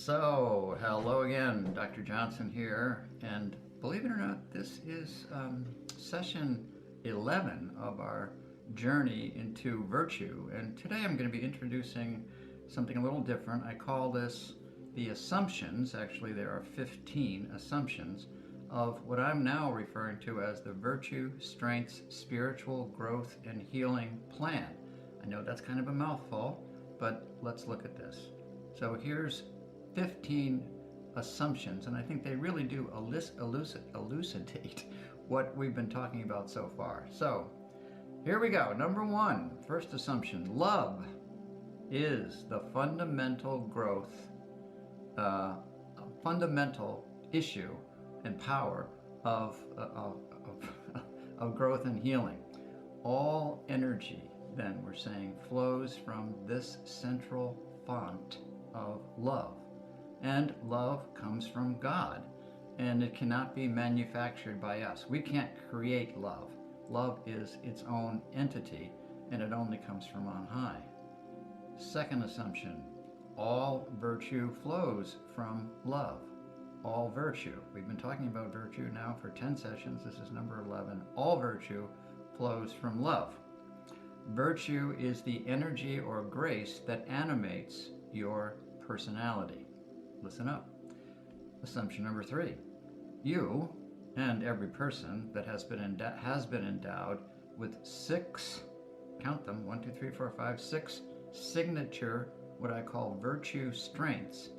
So, hello again, Dr. Johnson here, and believe it or not, this is session 11 of our journey into virtue, and today I'm going to be introducing something a little different. I call this the assumptions. Actually, there are 15 assumptions of what I'm now referring to as the Virtue, Strengths, Spiritual Growth, and Healing Plan. I know that's kind of a mouthful, but let's look at this. So here's 15 assumptions, and I think they really do elucidate what we've been talking about so far. So here we go. Number one, first assumption: love is the fundamental growth, fundamental issue and power of growth and healing. All energy, then we're saying, flows from this central font of love. And love comes from God, and it cannot be manufactured by us. We can't create love. Love is its own entity, and it only comes from on high. Second assumption: all virtue flows from love. All virtue. We've been talking about virtue now for 10 sessions. This is number 11. All virtue flows from love. Virtue is the energy or grace that animates your personality. Listen up. Assumption number 3. You and every person that has been endowed with 6, count them, 1, 2, 3, 4, 5, 6 signature, what I call virtue strengths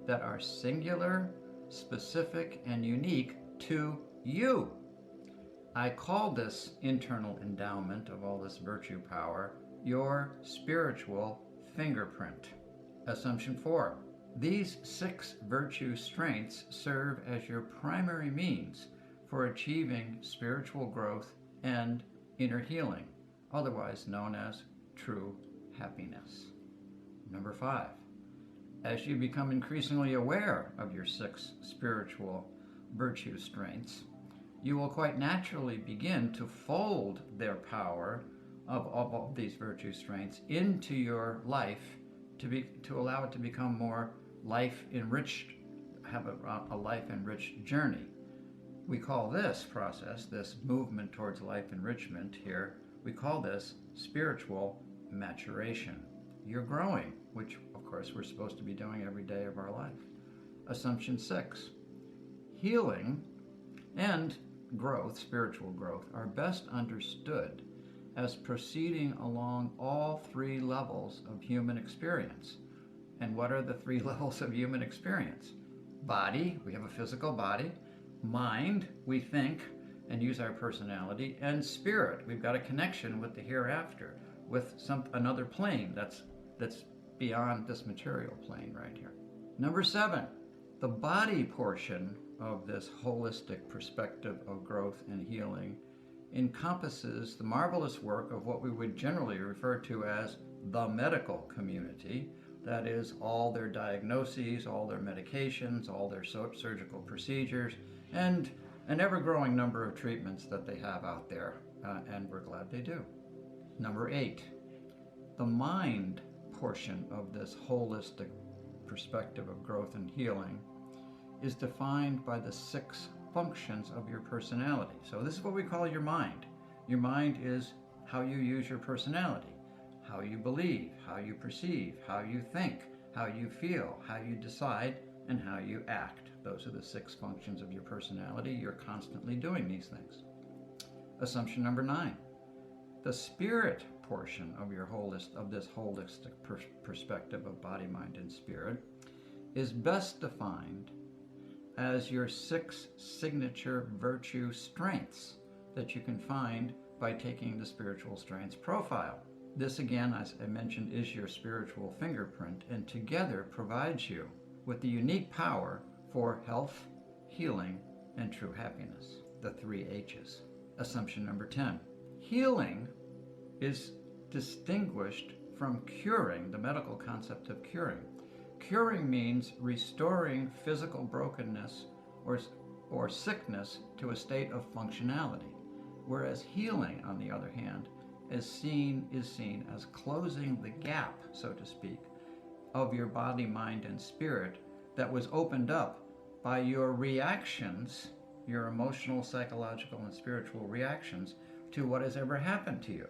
that are singular, specific, and unique to you. I call this internal endowment of all this virtue power your spiritual fingerprint. Assumption 4. These 6 virtue strengths serve as your primary means for achieving spiritual growth and inner healing, otherwise known as true happiness. Number 5. As you become increasingly aware of your 6 spiritual virtue strengths, you will quite naturally begin to fold their power of all these virtue strengths into your life to allow it to become more life-enriched, have a life-enriched journey. We call this process, this movement towards life enrichment here, we call this spiritual maturation. You're growing, which of course we're supposed to be doing every day of our life. Assumption 6. Healing and growth, spiritual growth, are best understood as proceeding along all 3 levels of human experience. And what are the 3 levels of human experience? Body, we have a physical body. Mind, we think and use our personality. And spirit, we've got a connection with the hereafter, with another plane that's beyond this material plane right here. Number 7, the body portion of this holistic perspective of growth and healing encompasses the marvelous work of what we would generally refer to as the medical community. That is, all their diagnoses, all their medications, all their surgical procedures, and an ever-growing number of treatments that they have out there, and we're glad they do. Number 8, the mind portion of this holistic perspective of growth and healing is defined by the 6 functions of your personality. So this is what we call your mind. Your mind is how you use your personality, how you believe, how you perceive, how you think, how you feel, how you decide, and how you act. Those are the 6 functions of your personality. You're constantly doing these things. Assumption number 9. The spirit portion of this holistic perspective of body, mind, and spirit is best defined as your 6 signature virtue strengths that you can find by taking the spiritual strengths profile. This, again, as I mentioned, is your spiritual fingerprint, and together provides you with the unique power for health, healing, and true happiness. The 3 H's. Assumption number 10. Healing is distinguished from curing, the medical concept of curing. Curing means restoring physical brokenness or sickness to a state of functionality, whereas healing, on the other hand, is seen as closing the gap, so to speak, of your body, mind, and spirit that was opened up by your reactions, your emotional, psychological, and spiritual reactions to what has ever happened to you.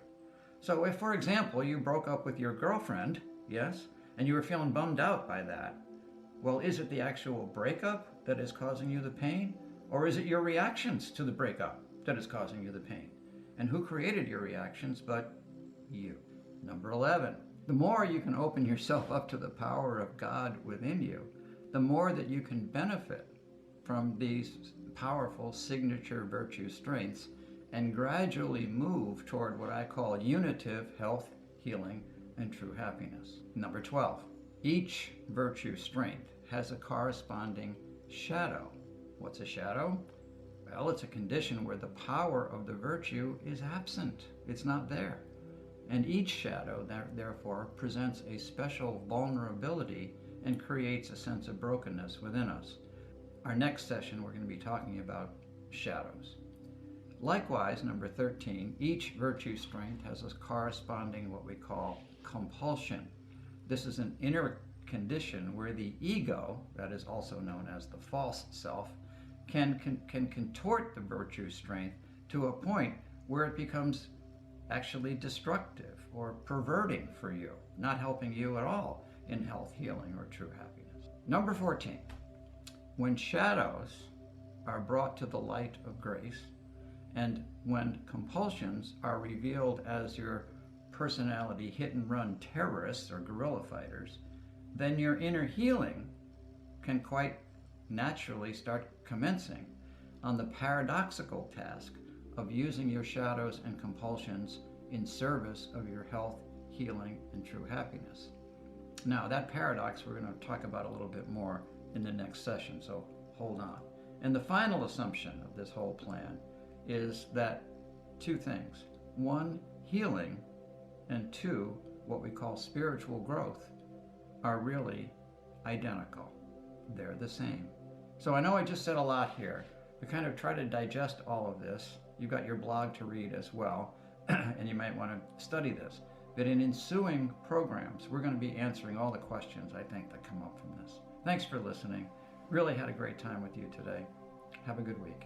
So if, for example, you broke up with your girlfriend, yes, and you were feeling bummed out by that, well, is it the actual breakup that is causing you the pain? Or is it your reactions to the breakup that is causing you the pain? And who created your reactions but you? Number 11, the more you can open yourself up to the power of God within you, the more that you can benefit from these powerful signature virtue strengths and gradually move toward what I call unitive health, healing, and true happiness. Number 12, each virtue strength has a corresponding shadow. What's a shadow? Well, it's a condition where the power of the virtue is absent. It's not there. And each shadow, therefore, presents a special vulnerability and creates a sense of brokenness within us. Our next session, we're going to be talking about shadows. Likewise, number 13, each virtue strength has a corresponding what we call compulsion. This is an inner condition where the ego, that is also known as the false self, can contort the virtue strength to a point where it becomes actually destructive or perverting for you, not helping you at all in health, healing, or true happiness. Number 14, when shadows are brought to the light of grace, and when compulsions are revealed as your personality hit-and-run terrorists or guerrilla fighters, then your inner healing can quite naturally start commencing on the paradoxical task of using your shadows and compulsions in service of your health, healing, and true happiness. Now, that paradox we're going to talk about a little bit more in the next session, so hold on. And the final assumption of this whole plan is that two things. One, healing, and two, what we call spiritual growth, are really identical. They're the same. So I know I just said a lot here. We kind of try to digest all of this. You've got your blog to read as well, and you might want to study this. But in ensuing programs, we're going to be answering all the questions, I think, that come up from this. Thanks for listening. Really had a great time with you today. Have a good week.